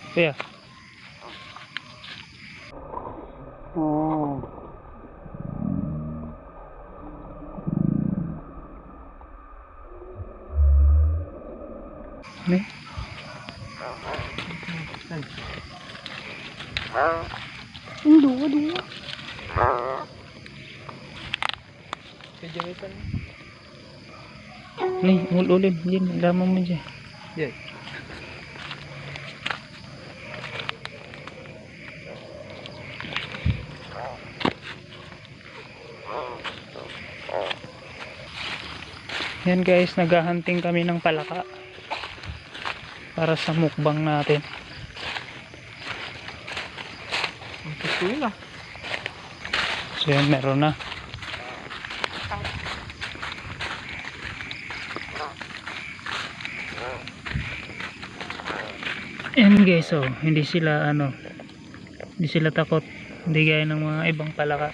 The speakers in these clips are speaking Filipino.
Kuya. Oh. Nih. Dua. Kejewitan. Nih, ulin, jin, lama mo dyan. Yeah. Yan guys, naghahunting kami ng palaka para sa mukbang natin. Ang So yan, meron na. Yan guys, so hindi sila hindi sila takot, hindi gaya ng mga ibang palaka.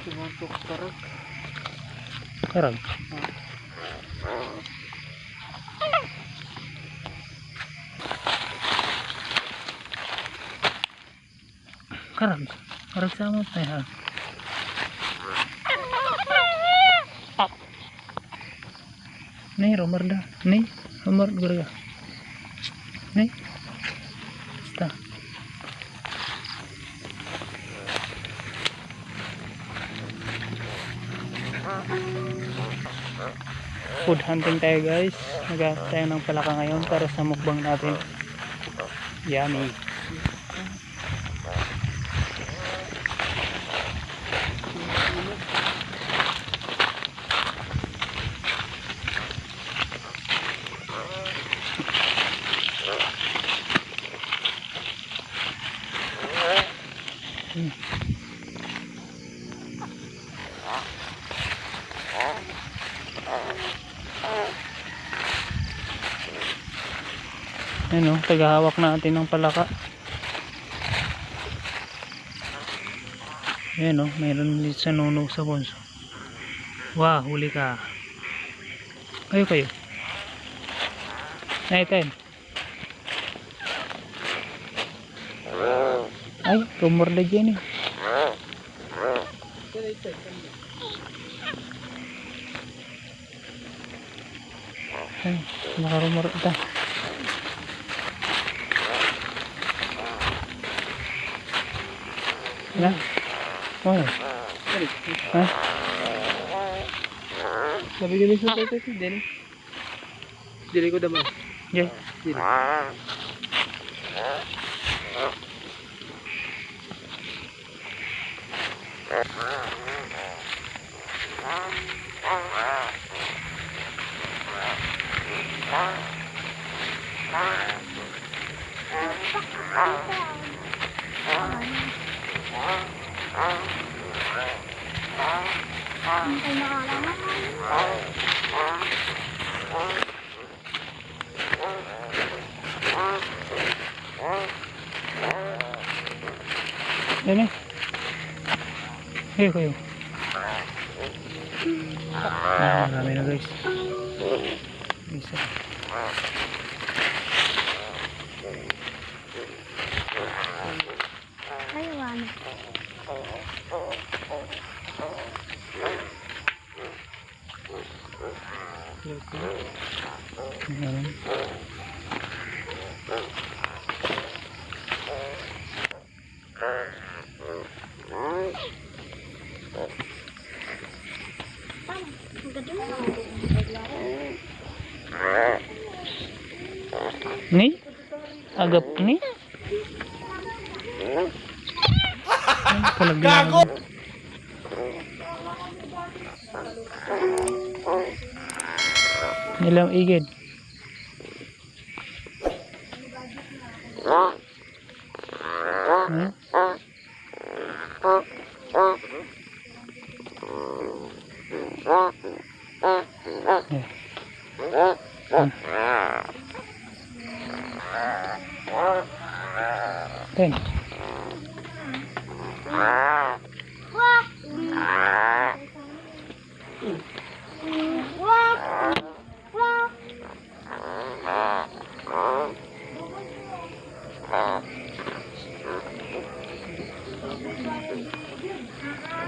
Tumuntok karag. Karag. Karag sama tayo. Nih, romarda. Nih, romar gurga. Nih. Sta. Food hunting tayo guys. Naghahanap tayo ng palaka ngayon para sa mukbang natin. Yummy. Ano, tagahawak natin ng palaka. Ayan o, mayroon dito sa nunog sa bunso. Wow, huli ka. Kayo. Naiten. Ay, rumorda dyan eh. Ay, nakarumorda. Na? Oh. Ha? Sabi ko sa tayo ito, dili ko daman. Yeah. Dili. Ini. Kayo. Marami na guys. Isa. Ayawan. Ayan. Ni? Agap ni? Gago! Nilang igid. Ten.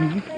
Mhm.